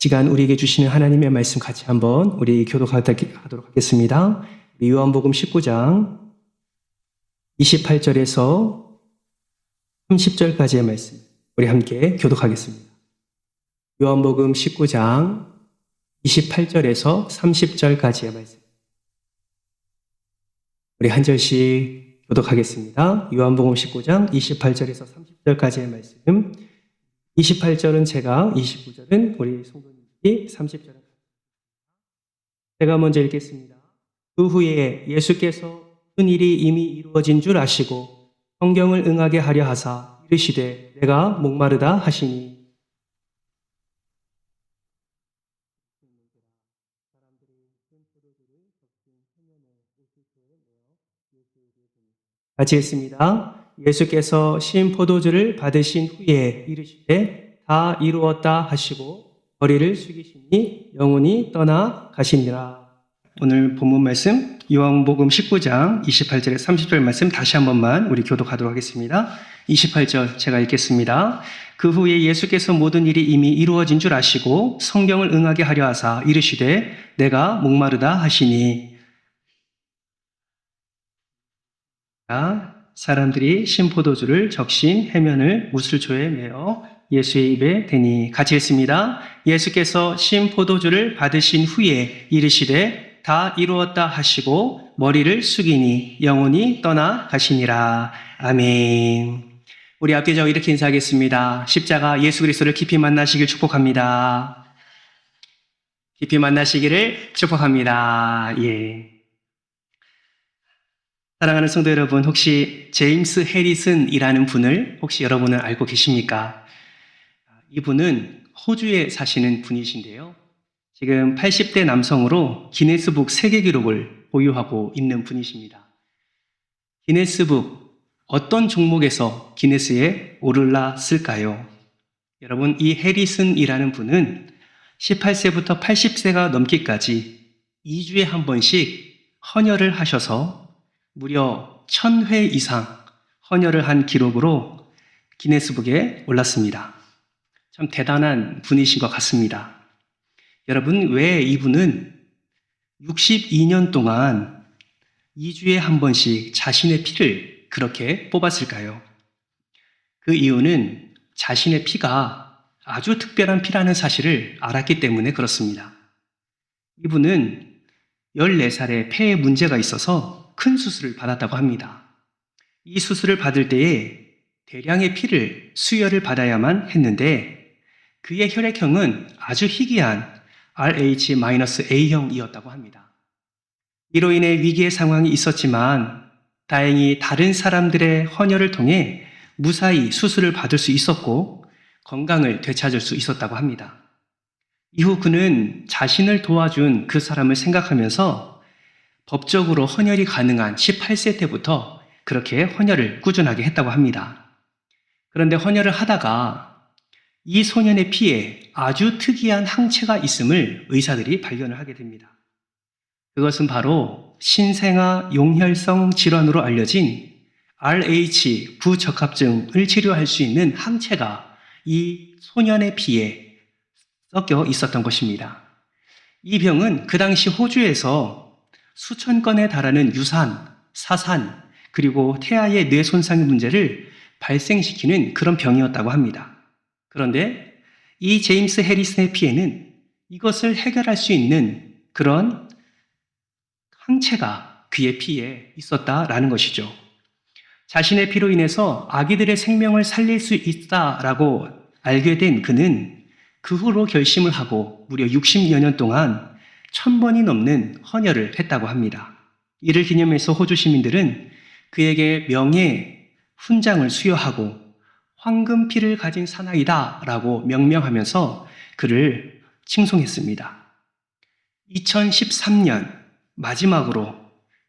시간 우리에게 주시는 하나님의 말씀 같이 한번 우리 교독하도록 하겠습니다. 요한복음 19장 28절에서 30절까지의 말씀 우리 함께 교독하겠습니다. 요한복음 19장 28절에서 30절까지의 말씀 우리 한 절씩 교독하겠습니다. 요한복음 19장 28절에서 30절까지의 말씀 28절은 제가, 29절은 우리 성도님이, 30절은 제가 먼저 읽겠습니다. 그 후에 예수께서 큰 일이 이미 이루어진 줄 아시고 성경을 응하게 하려 하사 이르시되 내가 목마르다 하시니 같이 읽습니다. 예수께서 신 포도주를 받으신 후에 이르시되 다 이루었다 하시고 머리를 숙이시니 영혼이 떠나 가시니라. 오늘 본문 말씀 요한복음 19장 28절에 30절 말씀 다시 한 번만 우리 교독하도록 하겠습니다. 28절 제가 읽겠습니다. 그 후에 예수께서 모든 일이 이미 이루어진 줄 아시고 성경을 응하게 하려 하사 이르시되 내가 목마르다 하시니 사람들이 신포도주를 적신 해면을 무술초에 메어 예수의 입에 대니 같이 읽습니다. 예수께서 신포도주를 받으신 후에 이르시되 다 이루었다 하시고 머리를 숙이니 영혼이 떠나 가시니라. 아멘. 우리 앞에 저 이렇게 인사하겠습니다. 십자가 예수 그리스도를 깊이 만나시길 축복합니다. 깊이 만나시기를 축복합니다. 예. 사랑하는 성도 여러분, 혹시 제임스 해리슨이라는 분을 혹시 여러분은 알고 계십니까? 이분은 호주에 사시는 분이신데요. 지금 80대 남성으로 기네스북 세계 기록을 보유하고 있는 분이십니다. 기네스북 어떤 종목에서 기네스에 오르렀을까요? 여러분, 이 해리슨이라는 분은 18세부터 80세가 넘기까지 2주에 한 번씩 헌혈을 하셔서 무려 1000회 이상 헌혈을 한 기록으로 기네스북에 올랐습니다. 참 대단한 분이신 것 같습니다. 여러분, 왜 이분은 62년 동안 2주에 한 번씩 자신의 피를 그렇게 뽑았을까요? 그 이유는 자신의 피가 아주 특별한 피라는 사실을 알았기 때문에 그렇습니다. 이분은 14살에 폐에 문제가 있어서 큰 수술을 받았다고 합니다. 이 수술을 받을 때에 대량의 피를 수혈을 받아야만 했는데 그의 혈액형은 아주 희귀한 RH-A형이었다고 합니다. 이로 인해 위기의 상황이 있었지만 다행히 다른 사람들의 헌혈을 통해 무사히 수술을 받을 수 있었고 건강을 되찾을 수 있었다고 합니다. 이후 그는 자신을 도와준 그 사람을 생각하면서 법적으로 헌혈이 가능한 18세 때부터 그렇게 헌혈을 꾸준하게 했다고 합니다. 그런데 헌혈을 하다가 이 소년의 피에 아주 특이한 항체가 있음을 의사들이 발견을 하게 됩니다. 그것은 바로 신생아 용혈성 질환으로 알려진 RH 부적합증을 치료할 수 있는 항체가 이 소년의 피에 섞여 있었던 것입니다. 이 병은 그 당시 호주에서 수천 건에 달하는 유산, 사산, 그리고 태아의 뇌 손상의 문제를 발생시키는 그런 병이었다고 합니다. 그런데 이 제임스 해리슨의 피에는 이것을 해결할 수 있는 그런 항체가 그의 피에 있었다라는 것이죠. 자신의 피로 인해서 아기들의 생명을 살릴 수 있다라고 알게 된 그는 그 후로 결심을 하고 무려 60여 년 동안 1000번이 넘는 헌혈을 했다고 합니다. 이를 기념해서 호주 시민들은 그에게 명예 훈장을 수여하고 황금피를 가진 사나이다 라고 명명하면서 그를 칭송했습니다. 2013년 마지막으로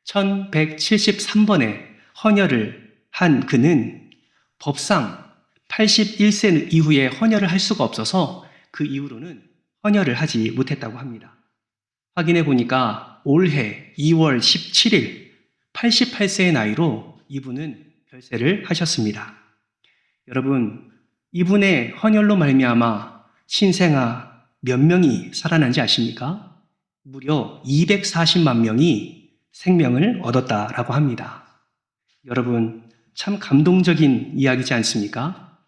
1173번의 헌혈을 한 그는 법상 81세 이후에 헌혈을 할 수가 없어서 그 이후로는 헌혈을 하지 못했다고 합니다. 확인해 보니까 올해 2월 17일 88세의 나이로 이분은 별세를 하셨습니다. 여러분, 이분의 헌혈로 말미암아 신생아 몇 명이 살아난지 아십니까? 무려 240만 명이 생명을 얻었다라고 합니다. 여러분, 참 감동적인 이야기지 않습니까?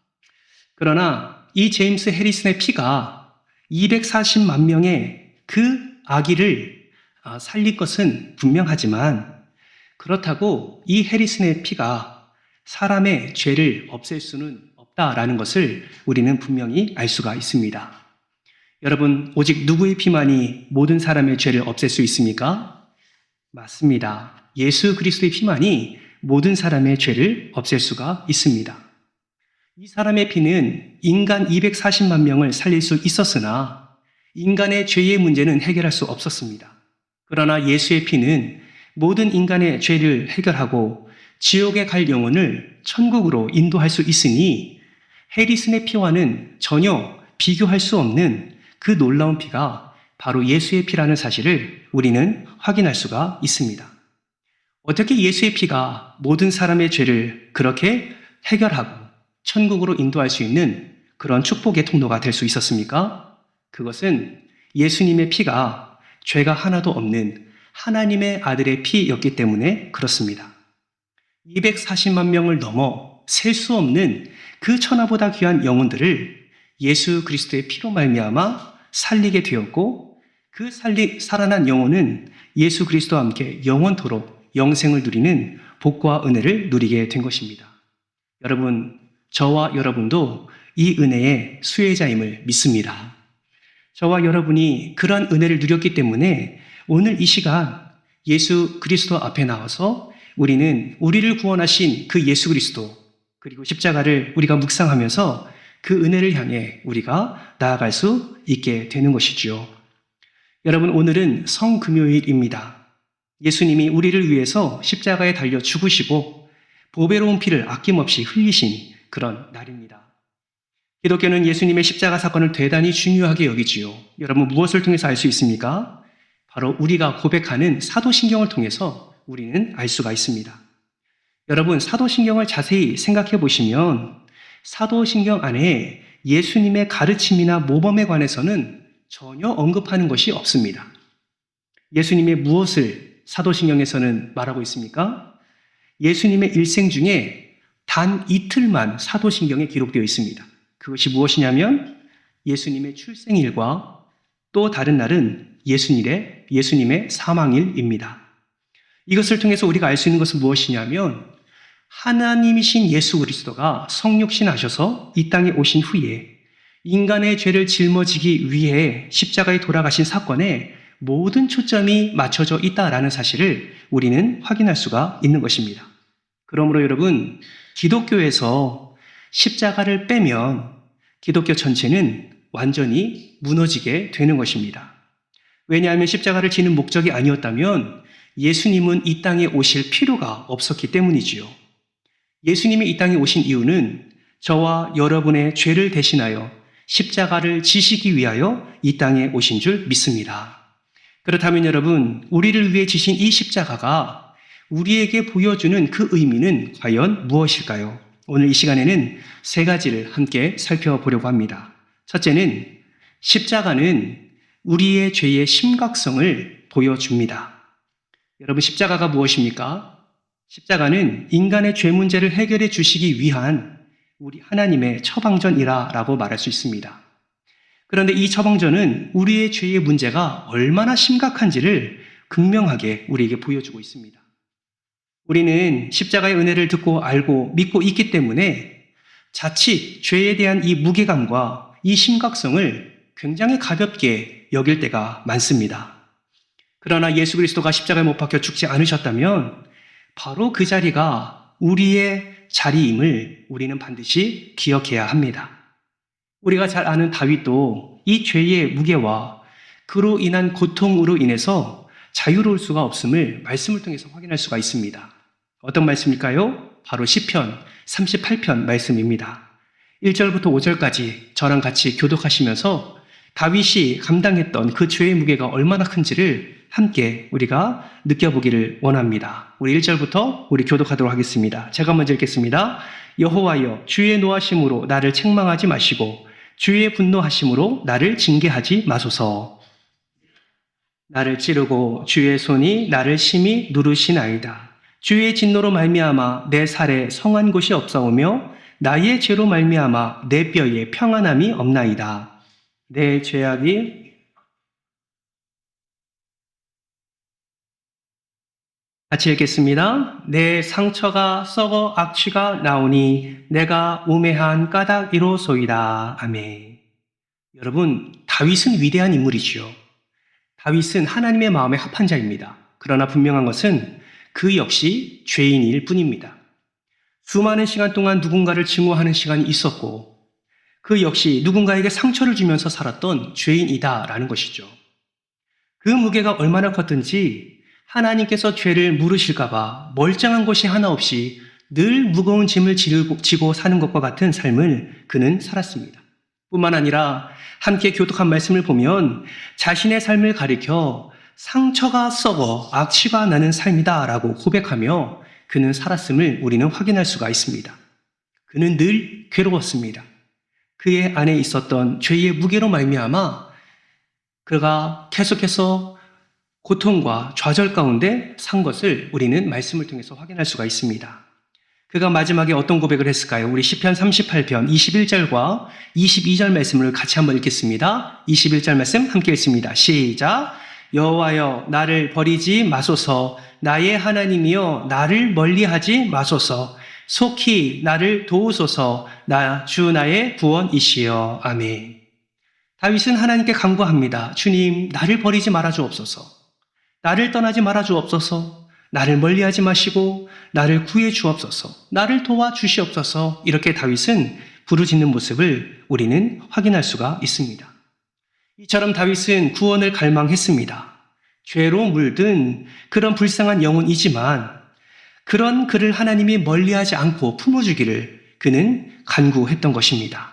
그러나 이 제임스 해리슨의 피가 240만 명의 그 아기를 살릴 것은 분명하지만 그렇다고 이 해리슨의 피가 사람의 죄를 없앨 수는 없다라는 것을 우리는 분명히 알 수가 있습니다. 여러분, 오직 누구의 피만이 모든 사람의 죄를 없앨 수 있습니까? 맞습니다. 예수 그리스도의 피만이 모든 사람의 죄를 없앨 수가 있습니다. 이 사람의 피는 인간 240만 명을 살릴 수 있었으나 인간의 죄의 문제는 해결할 수 없었습니다. 그러나 예수의 피는 모든 인간의 죄를 해결하고 지옥에 갈 영혼을 천국으로 인도할 수 있으니 해리슨의 피와는 전혀 비교할 수 없는 그 놀라운 피가 바로 예수의 피라는 사실을 우리는 확인할 수가 있습니다. 어떻게 예수의 피가 모든 사람의 죄를 그렇게 해결하고 천국으로 인도할 수 있는 그런 축복의 통로가 될 수 있었습니까? 그것은 예수님의 피가 죄가 하나도 없는 하나님의 아들의 피였기 때문에 그렇습니다. 240만 명을 넘어 셀 수 없는 그 천하보다 귀한 영혼들을 예수 그리스도의 피로 말미암아 살리게 되었고 그 살아난 영혼은 예수 그리스도와 함께 영원토록 영생을 누리는 복과 은혜를 누리게 된 것입니다. 여러분, 저와 여러분도 이 은혜의 수혜자임을 믿습니다. 저와 여러분이 그러한 은혜를 누렸기 때문에 오늘 이 시간 예수 그리스도 앞에 나와서 우리는 우리를 구원하신 그 예수 그리스도 그리고 십자가를 우리가 묵상하면서 그 은혜를 향해 우리가 나아갈 수 있게 되는 것이지요. 여러분, 오늘은 성금요일입니다. 예수님이 우리를 위해서 십자가에 달려 죽으시고 보배로운 피를 아낌없이 흘리신 그런 날입니다. 기독교는 예수님의 십자가 사건을 대단히 중요하게 여기지요. 여러분, 무엇을 통해서 알 수 있습니까? 바로 우리가 고백하는 사도신경을 통해서 우리는 알 수가 있습니다. 여러분, 사도신경을 자세히 생각해 보시면 사도신경 안에 예수님의 가르침이나 모범에 관해서는 전혀 언급하는 것이 없습니다. 예수님의 무엇을 사도신경에서는 말하고 있습니까? 예수님의 일생 중에 단 이틀만 사도신경에 기록되어 있습니다. 그것이 무엇이냐면 예수님의 출생일과 또 다른 날은 예수님의 사망일입니다. 이것을 통해서 우리가 알 수 있는 것은 무엇이냐면 하나님이신 예수 그리스도가 성육신하셔서 이 땅에 오신 후에 인간의 죄를 짊어지기 위해 십자가에 돌아가신 사건에 모든 초점이 맞춰져 있다라는 사실을 우리는 확인할 수가 있는 것입니다. 그러므로 여러분, 기독교에서 십자가를 빼면 기독교 전체는 완전히 무너지게 되는 것입니다. 왜냐하면 십자가를 지는 목적이 아니었다면 예수님은 이 땅에 오실 필요가 없었기 때문이지요. 예수님이 이 땅에 오신 이유는 저와 여러분의 죄를 대신하여 십자가를 지시기 위하여 이 땅에 오신 줄 믿습니다. 그렇다면 여러분, 우리를 위해 지신 이 십자가가 우리에게 보여주는 그 의미는 과연 무엇일까요? 오늘 이 시간에는 세 가지를 함께 살펴보려고 합니다. 첫째는 십자가는 우리의 죄의 심각성을 보여줍니다. 여러분, 십자가가 무엇입니까? 십자가는 인간의 죄 문제를 해결해 주시기 위한 우리 하나님의 처방전이라고 말할 수 있습니다. 그런데 이 처방전은 우리의 죄의 문제가 얼마나 심각한지를 극명하게 우리에게 보여주고 있습니다. 우리는 십자가의 은혜를 듣고 알고 믿고 있기 때문에 자칫 죄에 대한 이 무게감과 이 심각성을 굉장히 가볍게 여길 때가 많습니다. 그러나 예수 그리스도가 십자가에 못 박혀 죽지 않으셨다면 바로 그 자리가 우리의 자리임을 우리는 반드시 기억해야 합니다. 우리가 잘 아는 다윗도 이 죄의 무게와 그로 인한 고통으로 인해서 자유로울 수가 없음을 말씀을 통해서 확인할 수가 있습니다. 어떤 말씀일까요? 바로 시편 38편 말씀입니다. 1절부터 5절까지 저랑 같이 교독하시면서 다윗이 감당했던 그 죄의 무게가 얼마나 큰지를 함께 우리가 느껴보기를 원합니다. 우리 1절부터 우리 교독하도록 하겠습니다. 제가 먼저 읽겠습니다. 여호와여, 주의 노하심으로 나를 책망하지 마시고 주의 분노하심으로 나를 징계하지 마소서. 나를 찌르고 주의 손이 나를 심히 누르시나이다. 주의 진노로 말미암아 내 살에 성한 곳이 없사오며 나의 죄로 말미암아 내 뼈에 평안함이 없나이다. 내 죄악이 같이 읽겠습니다. 내 상처가 썩어 악취가 나오니 내가 우매한 까닭이로소이다. 아멘. 여러분, 다윗은 위대한 인물이지요. 다윗은 하나님의 마음에 합한 자입니다. 그러나 분명한 것은 그 역시 죄인일 뿐입니다. 수많은 시간 동안 누군가를 증오하는 시간이 있었고 그 역시 누군가에게 상처를 주면서 살았던 죄인이다라는 것이죠. 그 무게가 얼마나 컸든지 하나님께서 죄를 물으실까봐 멀쩡한 것이 하나 없이 늘 무거운 짐을 지고 사는 것과 같은 삶을 그는 살았습니다. 뿐만 아니라 함께 교독한 말씀을 보면 자신의 삶을 가리켜 상처가 썩어 악취가 나는 삶이다라고 고백하며 그는 살았음을 우리는 확인할 수가 있습니다. 그는 늘 괴로웠습니다. 그의 안에 있었던 죄의 무게로 말미암아 그가 계속해서 고통과 좌절 가운데 산 것을 우리는 말씀을 통해서 확인할 수가 있습니다. 그가 마지막에 어떤 고백을 했을까요? 우리 시편 38편 21절과 22절 말씀을 같이 한번 읽겠습니다. 21절 말씀 함께 읽습니다. 시작. 여호와여 나를 버리지 마소서. 나의 하나님이여 나를 멀리하지 마소서. 속히 나를 도우소서. 주 나의 구원이시여. 아멘. 다윗은 하나님께 간구합니다. 주님, 나를 버리지 말아 주옵소서. 나를 떠나지 말아 주옵소서. 나를 멀리하지 마시고 나를 구해 주옵소서. 나를 도와 주시옵소서. 이렇게 다윗은 부르짖는 모습을 우리는 확인할 수가 있습니다. 이처럼 다윗은 구원을 갈망했습니다. 죄로 물든 그런 불쌍한 영혼이지만 그런 그를 하나님이 멀리하지 않고 품어주기를 그는 간구했던 것입니다.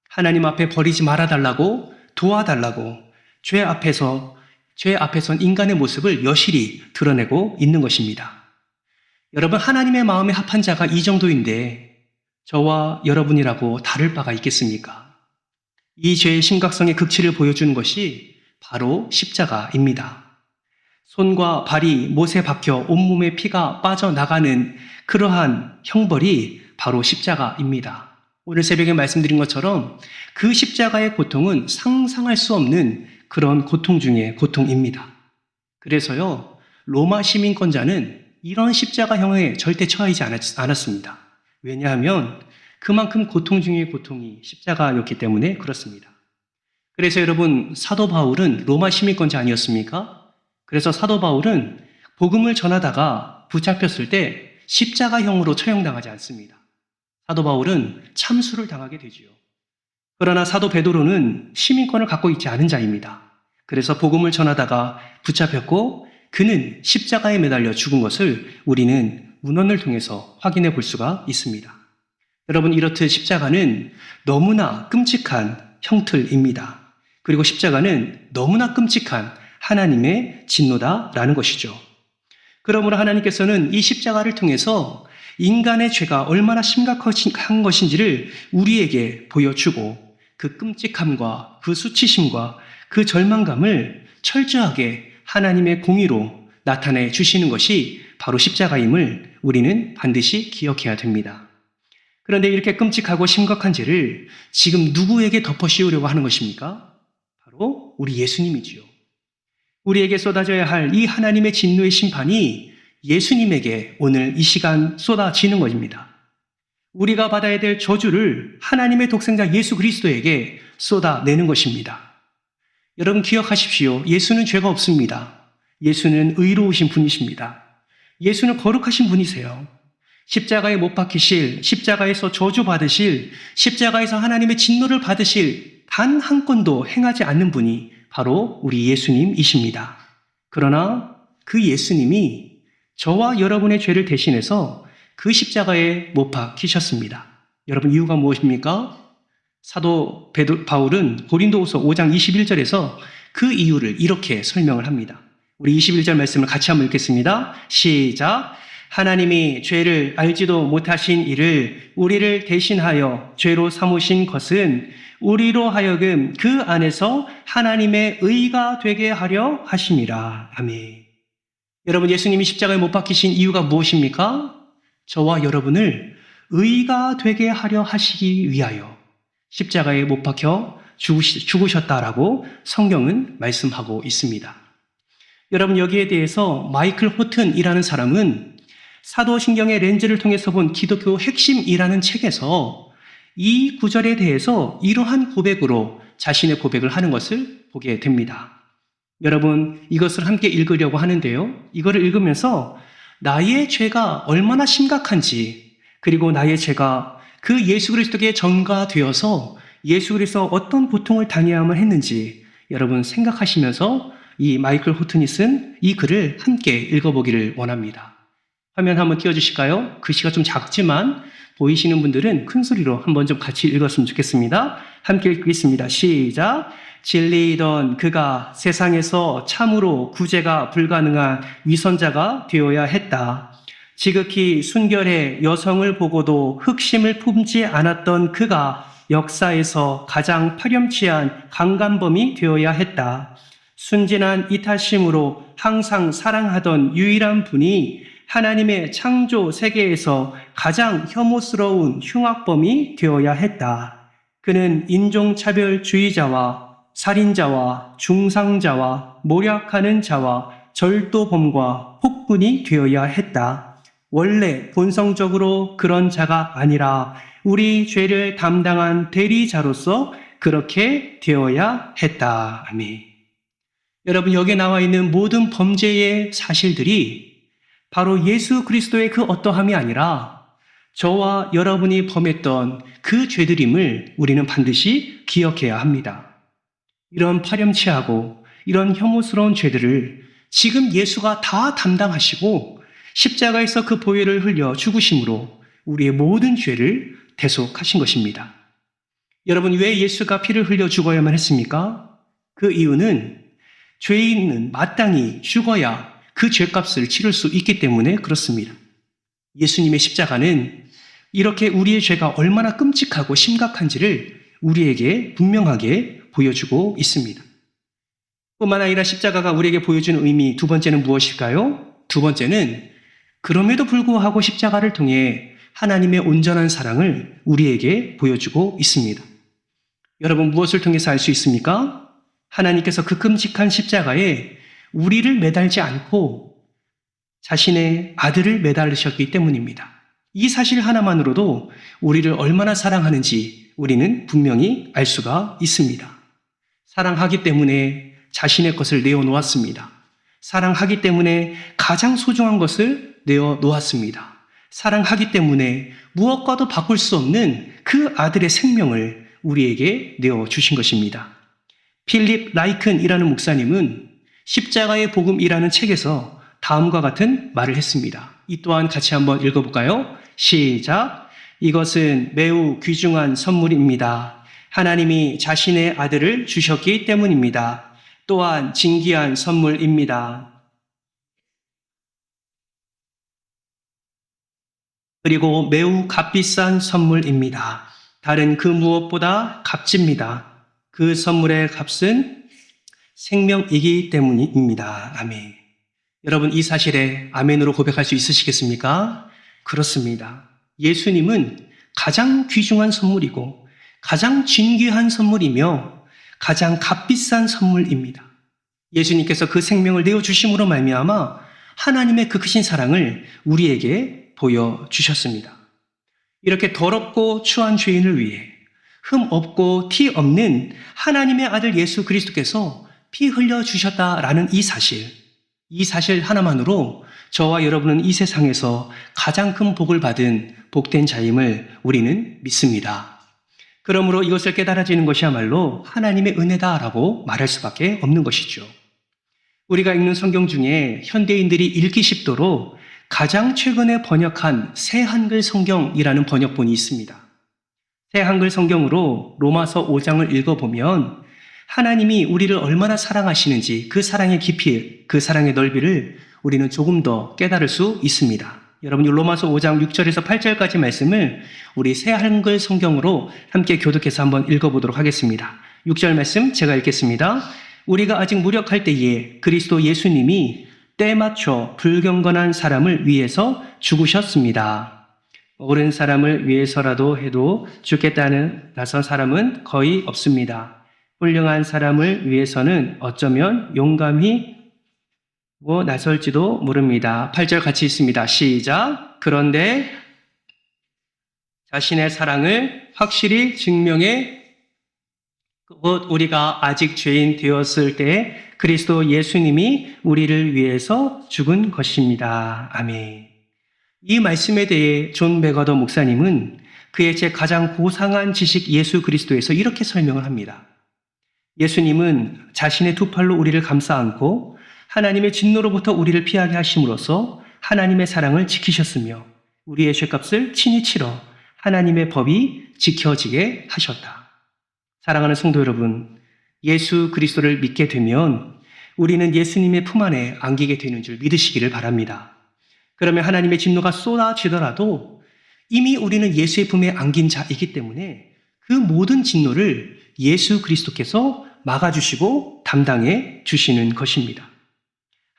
하나님 앞에 버리지 말아달라고, 도와달라고 죄 앞에선 인간의 모습을 여실히 드러내고 있는 것입니다. 여러분, 하나님의 마음에 합한 자가 이 정도인데 저와 여러분이라고 다를 바가 있겠습니까? 이 죄의 심각성의 극치를 보여주는 것이 바로 십자가입니다. 손과 발이 못에 박혀 온몸에 피가 빠져나가는 그러한 형벌이 바로 십자가입니다. 오늘 새벽에 말씀드린 것처럼 그 십자가의 고통은 상상할 수 없는 그런 고통 중에 고통입니다. 그래서요, 로마 시민권자는 이런 십자가형에 절대 처하지 않았습니다. 왜냐하면 그만큼 고통 중에 고통이 십자가였기 때문에 그렇습니다. 그래서 여러분, 사도 바울은 로마 시민권자 아니었습니까? 그래서 사도 바울은 복음을 전하다가 붙잡혔을 때 십자가형으로 처형당하지 않습니다. 사도 바울은 참수를 당하게 되지요. 그러나 사도 베드로는 시민권을 갖고 있지 않은 자입니다. 그래서 복음을 전하다가 붙잡혔고 그는 십자가에 매달려 죽은 것을 우리는 문헌을 통해서 확인해 볼 수가 있습니다. 여러분, 이렇듯 십자가는 너무나 끔찍한 형틀입니다. 그리고 십자가는 너무나 끔찍한 하나님의 진노다라는 것이죠. 그러므로 하나님께서는 이 십자가를 통해서 인간의 죄가 얼마나 심각한 것인지를 우리에게 보여주고 그 끔찍함과 그 수치심과 그 절망감을 철저하게 하나님의 공의로 나타내 주시는 것이 바로 십자가임을 우리는 반드시 기억해야 됩니다. 그런데 이렇게 끔찍하고 심각한 죄를 지금 누구에게 덮어씌우려고 하는 것입니까? 바로 우리 예수님이지요. 우리에게 쏟아져야 할 이 하나님의 진노의 심판이 예수님에게 오늘 이 시간 쏟아지는 것입니다. 우리가 받아야 될 저주를 하나님의 독생자 예수 그리스도에게 쏟아내는 것입니다. 여러분 기억하십시오. 예수는 죄가 없습니다. 예수는 의로우신 분이십니다. 예수는 거룩하신 분이세요. 십자가에 못 박히실, 십자가에서 저주받으실, 십자가에서 하나님의 진노를 받으실 단 한 건도 행하지 않는 분이 바로 우리 예수님이십니다. 그러나 그 예수님이 저와 여러분의 죄를 대신해서 그 십자가에 못 박히셨습니다. 여러분 이유가 무엇입니까? 사도 바울은 고린도후서 5장 21절에서 그 이유를 이렇게 설명을 합니다. 우리 21절 말씀을 같이 한번 읽겠습니다. 시작. 하나님이 죄를 알지도 못하신 이를 우리를 대신하여 죄로 삼으신 것은 우리로 하여금 그 안에서 하나님의 의가 되게 하려 하심이라. 아멘. 여러분, 예수님이 십자가에 못 박히신 이유가 무엇입니까? 저와 여러분을 의가 되게 하려 하시기 위하여 십자가에 못 박혀 죽으셨다라고 성경은 말씀하고 있습니다. 여러분, 여기에 대해서 마이클 호튼이라는 사람은 사도신경의 렌즈를 통해서 본 기독교 핵심이라는 책에서 이 구절에 대해서 이러한 고백으로 자신의 고백을 하는 것을 보게 됩니다. 여러분, 이것을 함께 읽으려고 하는데요. 이거를 읽으면서 나의 죄가 얼마나 심각한지, 그리고 나의 죄가 그 예수 그리스도께 전가되어서 예수 그리스도 어떤 고통을 당해야만 했는지 여러분 생각하시면서 이 마이클 호튼이 쓴 이 글을 함께 읽어보기를 원합니다. 화면 한번 띄워주실까요? 글씨가 좀 작지만 보이시는 분들은 큰 소리로 한번 좀 같이 읽었으면 좋겠습니다. 함께 읽겠습니다. 시작. 진리이던 그가 세상에서 참으로 구제가 불가능한 위선자가 되어야 했다. 지극히 순결해 여성을 보고도 흑심을 품지 않았던 그가 역사에서 가장 파렴치한 강간범이 되어야 했다. 순진한 이타심으로 항상 사랑하던 유일한 분이 하나님의 창조 세계에서 가장 혐오스러운 흉악범이 되어야 했다. 그는 인종차별주의자와 살인자와 중상자와 모략하는 자와 절도범과 폭군이 되어야 했다. 원래 본성적으로 그런 자가 아니라 우리 죄를 담당한 대리자로서 그렇게 되어야 했다. 아멘. 여러분, 여기에 나와 있는 모든 범죄의 사실들이 바로 예수 그리스도의 그 어떠함이 아니라 저와 여러분이 범했던 그 죄들임을 우리는 반드시 기억해야 합니다. 이런 파렴치하고 이런 혐오스러운 죄들을 지금 예수가 다 담당하시고 십자가에서 그 보혈을 흘려 죽으심으로 우리의 모든 죄를 대속하신 것입니다. 여러분, 왜 예수가 피를 흘려 죽어야만 했습니까? 그 이유는 죄인은 마땅히 죽어야 그 죄값을 치를 수 있기 때문에 그렇습니다. 예수님의 십자가는 이렇게 우리의 죄가 얼마나 끔찍하고 심각한지를 우리에게 분명하게 보여주고 있습니다. 뿐만 아니라 십자가가 우리에게 보여주는 의미 두 번째는 무엇일까요? 두 번째는 그럼에도 불구하고 십자가를 통해 하나님의 온전한 사랑을 우리에게 보여주고 있습니다. 여러분, 무엇을 통해서 알 수 있습니까? 하나님께서 그 끔찍한 십자가에 우리를 매달지 않고 자신의 아들을 매달으셨기 때문입니다. 이 사실 하나만으로도 우리를 얼마나 사랑하는지 우리는 분명히 알 수가 있습니다. 사랑하기 때문에 자신의 것을 내어놓았습니다. 사랑하기 때문에 가장 소중한 것을 내어놓았습니다. 사랑하기 때문에 무엇과도 바꿀 수 없는 그 아들의 생명을 우리에게 내어주신 것입니다. 필립 라이큰이라는 목사님은 십자가의 복음이라는 책에서 다음과 같은 말을 했습니다. 이 또한 같이 한번 읽어볼까요? 시작. 이것은 매우 귀중한 선물입니다. 하나님이 자신의 아들을 주셨기 때문입니다. 또한 진귀한 선물입니다. 그리고 매우 값비싼 선물입니다. 다른 그 무엇보다 값집니다. 그 선물의 값은 생명이기 때문입니다. 아멘. 여러분, 이 사실에 아멘으로 고백할 수 있으시겠습니까? 그렇습니다. 예수님은 가장 귀중한 선물이고 가장 진귀한 선물이며 가장 값비싼 선물입니다. 예수님께서 그 생명을 내어주심으로 말미암아 하나님의 그 크신 사랑을 우리에게 보여주셨습니다. 이렇게 더럽고 추한 죄인을 위해 흠 없고 티 없는 하나님의 아들 예수 그리스도께서 피 흘려주셨다라는 이 사실 하나만으로 저와 여러분은 이 세상에서 가장 큰 복을 받은 복된 자임을 우리는 믿습니다. 그러므로 이것을 깨달아지는 것이야말로 하나님의 은혜다라고 말할 수밖에 없는 것이죠. 우리가 읽는 성경 중에 현대인들이 읽기 쉽도록 가장 최근에 번역한 새 한글 성경이라는 번역본이 있습니다. 새 한글 성경으로 로마서 5장을 읽어보면 하나님이 우리를 얼마나 사랑하시는지 그 사랑의 깊이, 그 사랑의 넓이를 우리는 조금 더 깨달을 수 있습니다. 여러분 로마서 5장 6절에서 8절까지 말씀을 우리 새 한글 성경으로 함께 교독해서 한번 읽어보도록 하겠습니다. 6절 말씀 제가 읽겠습니다. 우리가 아직 무력할 때에 그리스도 예수님이 때 맞춰 불경건한 사람을 위해서 죽으셨습니다. 옳은 사람을 위해서라도 해도 죽겠다는 나선 사람은 거의 없습니다. 훌륭한 사람을 위해서는 어쩌면 용감히 나설지도 모릅니다. 8절 같이 있습니다. 시작. 그런데 자신의 사랑을 확실히 증명해 우리가 아직 죄인 되었을 때 그리스도 예수님이 우리를 위해서 죽은 것입니다. 아멘. 이 말씀에 대해 존 맥어더 목사님은 그의 제 가장 고상한 지식 예수 그리스도에서 이렇게 설명을 합니다. 예수님은 자신의 두 팔로 우리를 감싸 안고 하나님의 진노로부터 우리를 피하게 하심으로써 하나님의 사랑을 지키셨으며 우리의 죄값을 친히 치러 하나님의 법이 지켜지게 하셨다. 사랑하는 성도 여러분, 예수 그리스도를 믿게 되면 우리는 예수님의 품 안에 안기게 되는 줄 믿으시기를 바랍니다. 그러면 하나님의 진노가 쏟아지더라도 이미 우리는 예수의 품에 안긴 자이기 때문에 그 모든 진노를 예수 그리스도께서 막아주시고 담당해 주시는 것입니다.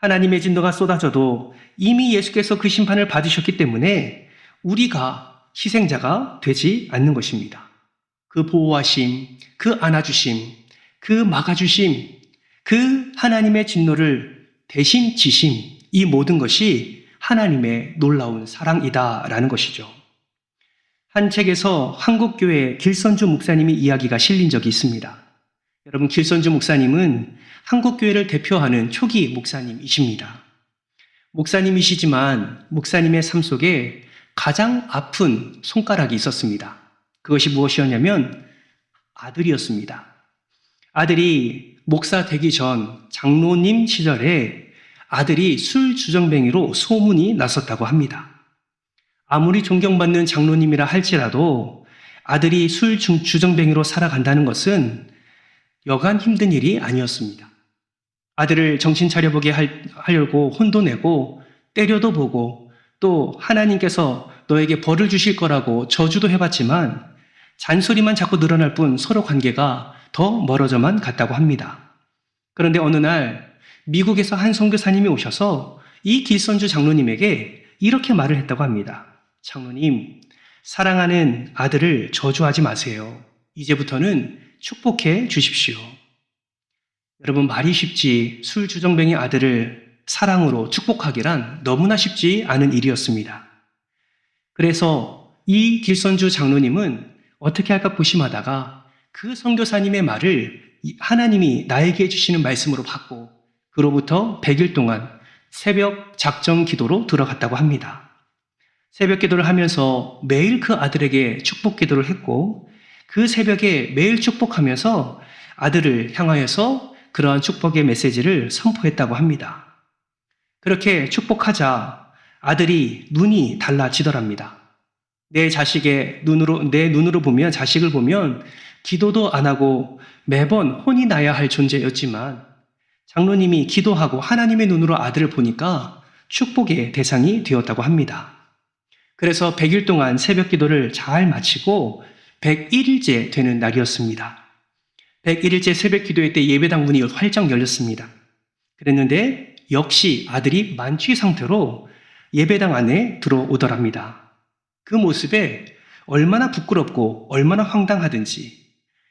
하나님의 진노가 쏟아져도 이미 예수께서 그 심판을 받으셨기 때문에 우리가 희생자가 되지 않는 것입니다. 그 보호하심, 그 안아주심, 그 막아주심, 그 하나님의 진노를 대신 지심, 이 모든 것이 하나님의 놀라운 사랑이다라는 것이죠. 한 책에서 한국교회 길선주 목사님의 이야기가 실린 적이 있습니다. 여러분, 길선주 목사님은 한국교회를 대표하는 초기 목사님이십니다. 목사님이시지만 목사님의 삶 속에 가장 아픈 손가락이 있었습니다. 그것이 무엇이었냐면 아들이었습니다. 아들이 목사 되기 전 장로님 시절에 아들이 술 주정뱅이로 소문이 났었다고 합니다. 아무리 존경받는 장로님이라 할지라도 아들이 술 주정뱅이로 살아간다는 것은 여간 힘든 일이 아니었습니다. 아들을 정신 차려보게 하려고 혼도 내고 때려도 보고 또 하나님께서 너에게 벌을 주실 거라고 저주도 해봤지만 잔소리만 자꾸 늘어날 뿐 서로 관계가 더 멀어져만 갔다고 합니다. 그런데 어느 날 미국에서 한 선교사님이 오셔서 이 길선주 장로님에게 이렇게 말을 했다고 합니다. 장로님, 사랑하는 아들을 저주하지 마세요. 이제부터는 축복해 주십시오. 여러분, 말이 쉽지 술 주정뱅이 아들을 사랑으로 축복하기란 너무나 쉽지 않은 일이었습니다. 그래서 이 길선주 장로님은 어떻게 할까 고심하다가 그 선교사님의 말을 하나님이 나에게 해주시는 말씀으로 받고 그로부터 100일 동안 새벽 작정 기도로 들어갔다고 합니다. 새벽 기도를 하면서 매일 그 아들에게 축복 기도를 했고 그 새벽에 매일 축복하면서 아들을 향하여서 그러한 축복의 메시지를 선포했다고 합니다. 그렇게 축복하자 아들이 눈이 달라지더랍니다. 내 눈으로 보면, 자식을 보면 기도도 안 하고 매번 혼이 나야 할 존재였지만 장로님이 기도하고 하나님의 눈으로 아들을 보니까 축복의 대상이 되었다고 합니다. 그래서 100일 동안 새벽 기도를 잘 마치고 101일째 되는 날이었습니다. 101일째 새벽 기도회 때 예배당 문이 활짝 열렸습니다. 그랬는데 역시 아들이 만취 상태로 예배당 안에 들어오더랍니다. 그 모습에 얼마나 부끄럽고 얼마나 황당하든지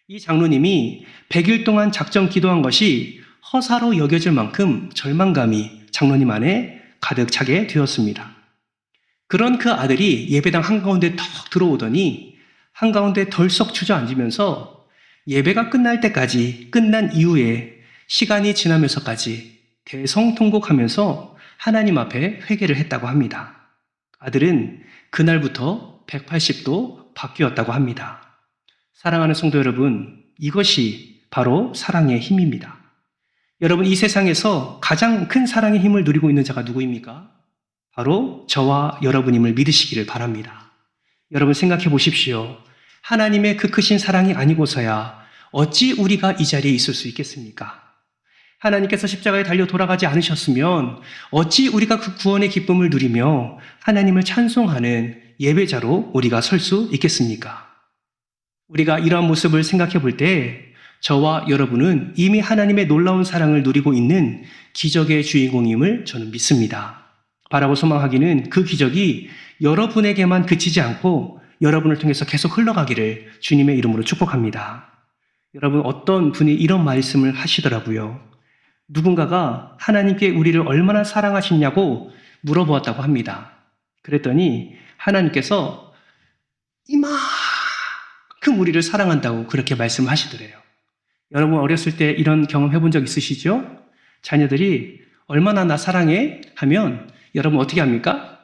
이 장로님이 100일 동안 작정 기도한 것이 허사로 여겨질 만큼 절망감이 장로님 안에 가득 차게 되었습니다. 그런 그 아들이 예배당 한가운데 턱 들어오더니 한가운데 덜썩 주저앉으면서 예배가 끝날 때까지, 끝난 이후에 시간이 지나면서까지 대성통곡하면서 하나님 앞에 회개를 했다고 합니다. 아들은 그날부터 180도 바뀌었다고 합니다. 사랑하는 성도 여러분, 이것이 바로 사랑의 힘입니다. 여러분, 이 세상에서 가장 큰 사랑의 힘을 누리고 있는 자가 누구입니까? 바로 저와 여러분임을 믿으시기를 바랍니다. 여러분 생각해 보십시오. 하나님의 그 크신 사랑이 아니고서야 어찌 우리가 이 자리에 있을 수 있겠습니까? 하나님께서 십자가에 달려 돌아가지 않으셨으면 어찌 우리가 그 구원의 기쁨을 누리며 하나님을 찬송하는 예배자로 우리가 설 수 있겠습니까? 우리가 이러한 모습을 생각해 볼 때 저와 여러분은 이미 하나님의 놀라운 사랑을 누리고 있는 기적의 주인공임을 저는 믿습니다. 바라고 소망하기는 그 기적이 여러분에게만 그치지 않고 여러분을 통해서 계속 흘러가기를 주님의 이름으로 축복합니다. 여러분, 어떤 분이 이런 말씀을 하시더라고요. 누군가가 하나님께 우리를 얼마나 사랑하시냐고 물어보았다고 합니다. 그랬더니 하나님께서 이만큼 우리를 사랑한다고 그렇게 말씀하시더래요. 여러분, 어렸을 때 이런 경험 해본 적 있으시죠? 자녀들이 얼마나 나 사랑해? 하면 여러분 어떻게 합니까?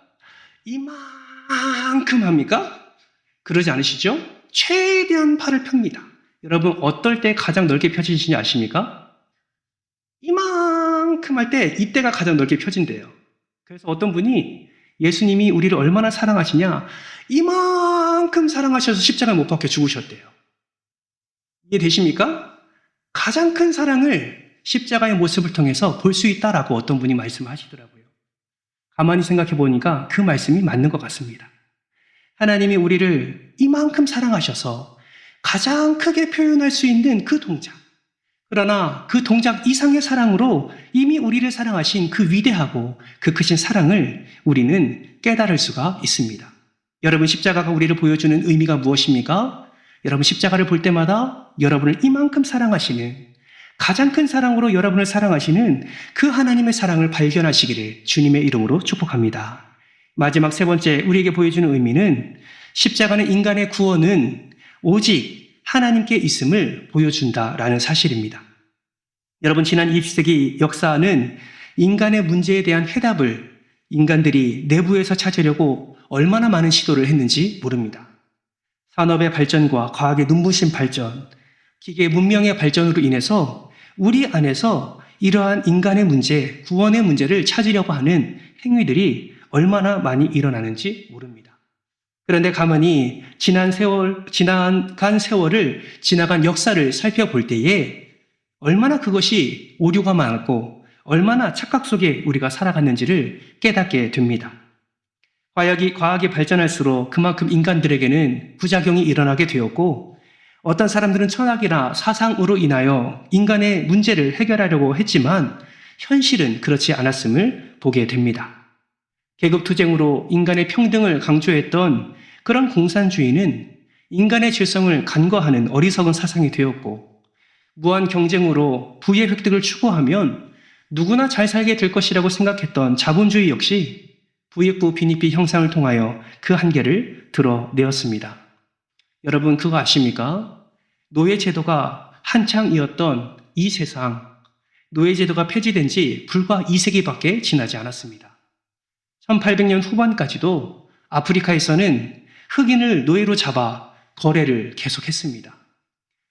이만큼 합니까? 그러지 않으시죠? 최대한 팔을 펴니다. 여러분, 어떨 때 가장 넓게 펴지시는지 아십니까? 이만큼 할 때 이때가 가장 넓게 펴진대요. 그래서 어떤 분이 예수님이 우리를 얼마나 사랑하시냐, 이만큼 사랑하셔서 십자가에 못 박혀 죽으셨대요. 이해되십니까? 가장 큰 사랑을 십자가의 모습을 통해서 볼 수 있다라고 어떤 분이 말씀하시더라고요. 가만히 생각해 보니까 그 말씀이 맞는 것 같습니다. 하나님이 우리를 이만큼 사랑하셔서 가장 크게 표현할 수 있는 그 동작, 그러나 그 동작 이상의 사랑으로 이미 우리를 사랑하신 그 위대하고 그 크신 사랑을 우리는 깨달을 수가 있습니다. 여러분, 십자가가 우리를 보여주는 의미가 무엇입니까? 여러분, 십자가를 볼 때마다 여러분을 이만큼 사랑하시는, 가장 큰 사랑으로 여러분을 사랑하시는 그 하나님의 사랑을 발견하시기를 주님의 이름으로 축복합니다. 마지막 세 번째, 우리에게 보여주는 의미는 십자가는 인간의 구원은 오직 하나님께 있음을 보여준다라는 사실입니다. 여러분, 지난 20세기 역사는 인간의 문제에 대한 해답을 인간들이 내부에서 찾으려고 얼마나 많은 시도를 했는지 모릅니다. 산업의 발전과 과학의 눈부신 발전, 기계 문명의 발전으로 인해서 우리 안에서 이러한 인간의 문제, 구원의 문제를 찾으려고 하는 행위들이 얼마나 많이 일어나는지 모릅니다. 그런데 가만히 지나간 세월을, 지나간 역사를 살펴볼 때에 얼마나 그것이 오류가 많고 얼마나 착각 속에 우리가 살아갔는지를 깨닫게 됩니다. 과학이 발전할수록 그만큼 인간들에게는 부작용이 일어나게 되었고, 어떤 사람들은 철학이나 사상으로 인하여 인간의 문제를 해결하려고 했지만 현실은 그렇지 않았음을 보게 됩니다. 계급투쟁으로 인간의 평등을 강조했던 그런 공산주의는 인간의 죄성을 간과하는 어리석은 사상이 되었고, 무한 경쟁으로 부의 획득을 추구하면 누구나 잘 살게 될 것이라고 생각했던 자본주의 역시 부익부 빈익비 형상을 통하여 그 한계를 드러내었습니다. 여러분, 그거 아십니까? 노예제도가 한창이었던 이 세상, 노예제도가 폐지된 지 불과 2세기밖에 지나지 않았습니다. 1800년 후반까지도 아프리카에서는 흑인을 노예로 잡아 거래를 계속했습니다.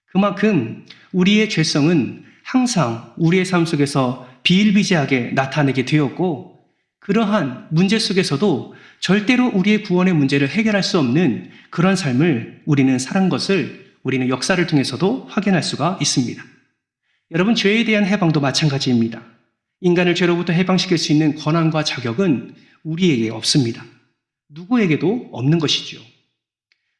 그만큼 우리의 죄성은 항상 우리의 삶 속에서 비일비재하게 나타나게 되었고, 그러한 문제 속에서도 절대로 우리의 구원의 문제를 해결할 수 없는 그런 삶을 우리는 살은 것을 우리는 역사를 통해서도 확인할 수가 있습니다. 여러분, 죄에 대한 해방도 마찬가지입니다. 인간을 죄로부터 해방시킬 수 있는 권한과 자격은 우리에게 없습니다. 누구에게도 없는 것이죠.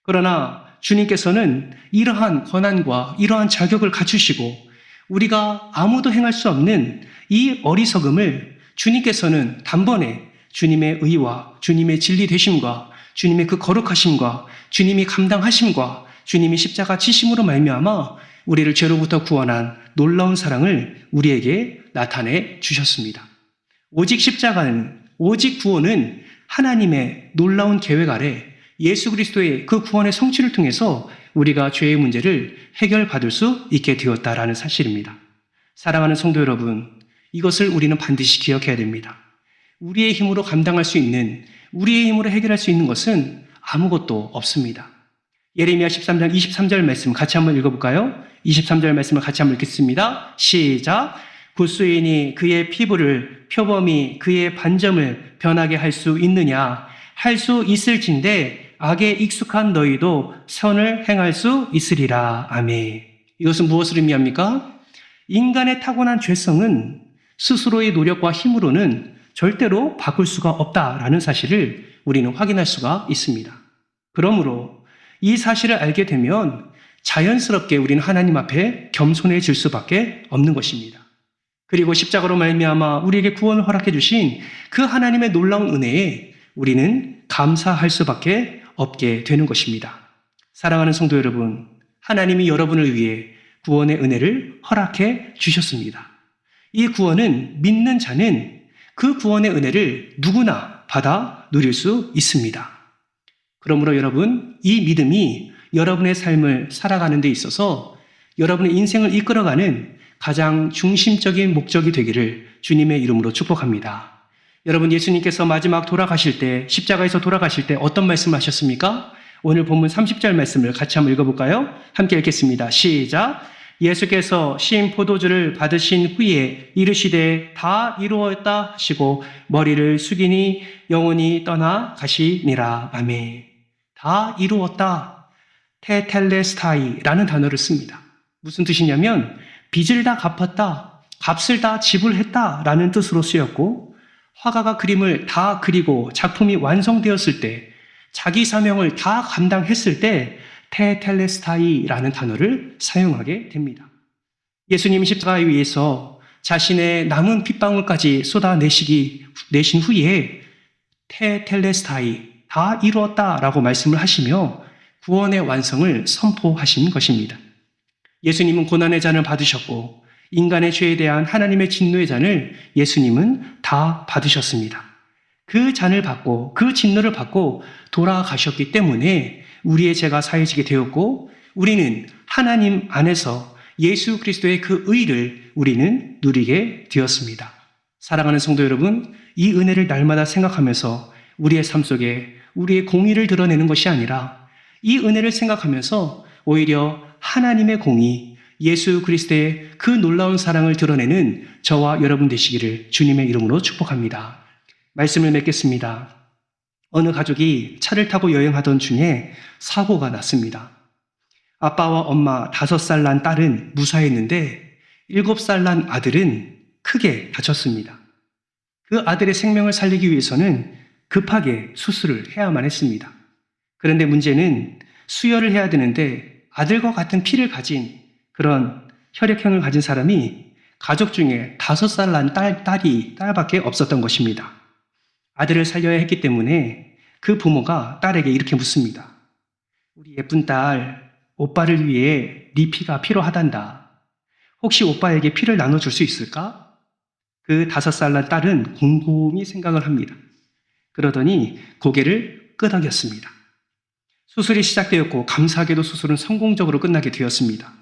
그러나 주님께서는 이러한 권한과 이러한 자격을 갖추시고 우리가 아무도 행할 수 없는 이 어리석음을 주님께서는 단번에 주님의 의와 주님의 진리 되심과 주님의 그 거룩하심과 주님이 감당하심과 주님이 십자가 지심으로 말미암아 우리를 죄로부터 구원한 놀라운 사랑을 우리에게 나타내 주셨습니다. 오직 십자가는, 오직 구원은 하나님의 놀라운 계획 아래 예수 그리스도의 그 구원의 성취를 통해서 우리가 죄의 문제를 해결받을 수 있게 되었다라는 사실입니다. 사랑하는 성도 여러분, 이것을 우리는 반드시 기억해야 됩니다. 우리의 힘으로 감당할 수 있는, 우리의 힘으로 해결할 수 있는 것은 아무것도 없습니다. 예레미야 13장 23절 말씀 같이 한번 읽어볼까요? 23절 말씀을 같이 한번 읽겠습니다. 시작. 굿수인이 그의 피부를 표범이 그의 반점을 변하게 할 수 있느냐? 할 수 있을진데 악에 익숙한 너희도 선을 행할 수 있으리라. 아멘. 이것은 무엇을 의미합니까? 인간의 타고난 죄성은 스스로의 노력과 힘으로는 절대로 바꿀 수가 없다라는 사실을 우리는 확인할 수가 있습니다. 그러므로 이 사실을 알게 되면 자연스럽게 우리는 하나님 앞에 겸손해질 수밖에 없는 것입니다. 그리고 십자가로 말미암아 우리에게 구원을 허락해 주신 그 하나님의 놀라운 은혜에 우리는 감사할 수밖에 없게 되는 것입니다. 사랑하는 성도 여러분, 하나님이 여러분을 위해 구원의 은혜를 허락해 주셨습니다. 이 구원은 믿는 자는 그 구원의 은혜를 누구나 받아 누릴 수 있습니다. 그러므로 여러분, 이 믿음이 여러분의 삶을 살아가는 데 있어서 여러분의 인생을 이끌어가는 가장 중심적인 목적이 되기를 주님의 이름으로 축복합니다. 여러분, 예수님께서 마지막 돌아가실 때, 십자가에서 돌아가실 때 어떤 말씀을 하셨습니까? 오늘 본문 30절 말씀을 같이 한번 읽어볼까요? 함께 읽겠습니다. 시작! 예수께서 신 포도주를 받으신 후에 이르시되 다 이루었다 하시고 머리를 숙이니 영혼이 떠나 가시니라. 아멘. 다 이루었다. 테텔레스타이라는 단어를 씁니다. 무슨 뜻이냐면 빚을 다 갚았다, 값을 다 지불했다 라는 뜻으로 쓰였고, 화가가 그림을 다 그리고 작품이 완성되었을 때, 자기 사명을 다 감당했을 때 테텔레스타이라는 단어를 사용하게 됩니다. 예수님 십자가에 의해서 자신의 남은 핏방울까지 쏟아내신 후에 테텔레스타이, 다 이루었다라고 말씀을 하시며 구원의 완성을 선포하신 것입니다. 예수님은 고난의 잔을 받으셨고 인간의 죄에 대한 하나님의 진노의 잔을 예수님은 다 받으셨습니다. 그 잔을 받고 그 진노를 받고 돌아가셨기 때문에 우리의 죄가 사해지게 되었고 우리는 하나님 안에서 예수 그리스도의 그 의를 우리는 누리게 되었습니다. 사랑하는 성도 여러분, 이 은혜를 날마다 생각하면서 우리의 삶 속에 우리의 공의를 드러내는 것이 아니라 이 은혜를 생각하면서 오히려 하나님의 공의, 예수 그리스도의 그 놀라운 사랑을 드러내는 저와 여러분 되시기를 주님의 이름으로 축복합니다. 말씀을 맺겠습니다. 어느 가족이 차를 타고 여행하던 중에 사고가 났습니다. 아빠와 엄마 5살 난 딸은 무사했는데 7살 난 아들은 크게 다쳤습니다. 그 아들의 생명을 살리기 위해서는 급하게 수술을 해야만 했습니다. 그런데 문제는 수혈을 해야 되는데 아들과 같은 피를 가진 그런 혈액형을 가진 사람이 가족 중에 5살 난 딸밖에 없었던 것입니다. 아들을 살려야 했기 때문에 그 부모가 딸에게 이렇게 묻습니다. 우리 예쁜 딸, 오빠를 위해 네 피가 필요하단다. 혹시 오빠에게 피를 나눠줄 수 있을까? 그 5살 난 딸은 곰곰이 생각을 합니다. 그러더니 고개를 끄덕였습니다. 수술이 시작되었고 감사하게도 수술은 성공적으로 끝나게 되었습니다.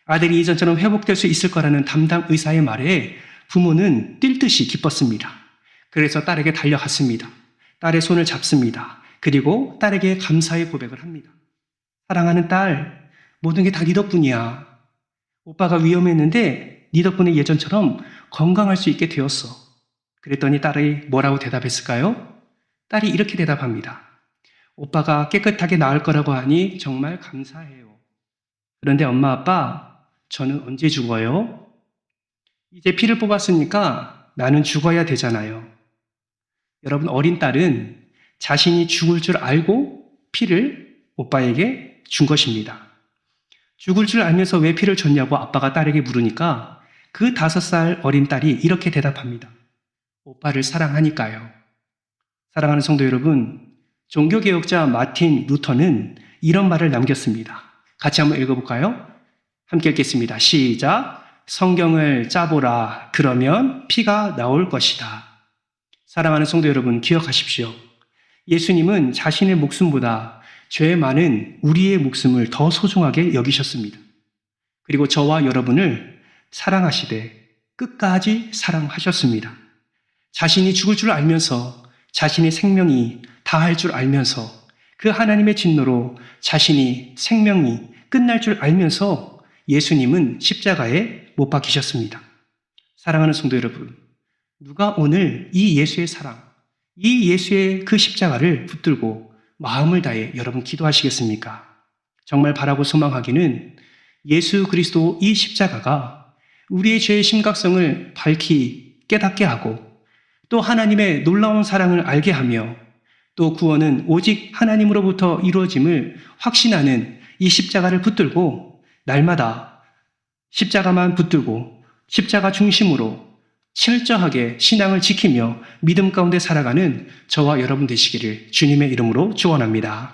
아들이 이전처럼 회복될 수 있을 거라는 담당 의사의 말에 부모는 뛸 듯이 기뻤습니다. 그래서 딸에게 달려갔습니다. 딸의 손을 잡습니다. 그리고 딸에게 감사의 고백을 합니다. 사랑하는 딸, 모든 게 다 네 덕분이야. 오빠가 위험했는데 네 덕분에 예전처럼 건강할 수 있게 되었어. 그랬더니 딸이 뭐라고 대답했을까요? 딸이 이렇게 대답합니다. 오빠가 깨끗하게 나을 거라고 하니 정말 감사해요. 그런데 엄마, 아빠, 저는 언제 죽어요? 이제 피를 뽑았으니까 나는 죽어야 되잖아요. 여러분, 어린 딸은 자신이 죽을 줄 알고 피를 오빠에게 준 것입니다. 죽을 줄 알면서 왜 피를 줬냐고 아빠가 딸에게 물으니까 그 5살 어린 딸이 이렇게 대답합니다. 오빠를 사랑하니까요. 사랑하는 성도 여러분, 종교개혁자 마틴 루터는 이런 말을 남겼습니다. 같이 한번 읽어볼까요? 함께 읽겠습니다. 시작! 성경을 짜보라. 그러면 피가 나올 것이다. 사랑하는 성도 여러분, 기억하십시오. 예수님은 자신의 목숨보다 죄 많은 우리의 목숨을 더 소중하게 여기셨습니다. 그리고 저와 여러분을 사랑하시되 끝까지 사랑하셨습니다. 자신이 죽을 줄 알면서 자신의 생명이 다할 줄 알면서 그 하나님의 진노로 자신이 생명이 끝날 줄 알면서 예수님은 십자가에 못 박히셨습니다. 사랑하는 성도 여러분, 누가 오늘 이 예수의 사랑, 이 예수의 그 십자가를 붙들고 마음을 다해 여러분 기도하시겠습니까? 정말 바라고 소망하기는 예수 그리스도 이 십자가가 우리의 죄의 심각성을 밝히 깨닫게 하고 또 하나님의 놀라운 사랑을 알게 하며 또 구원은 오직 하나님으로부터 이루어짐을 확신하는 이 십자가를 붙들고 날마다 십자가만 붙들고 십자가 중심으로 철저하게 신앙을 지키며 믿음 가운데 살아가는 저와 여러분 되시기를 주님의 이름으로 축원합니다.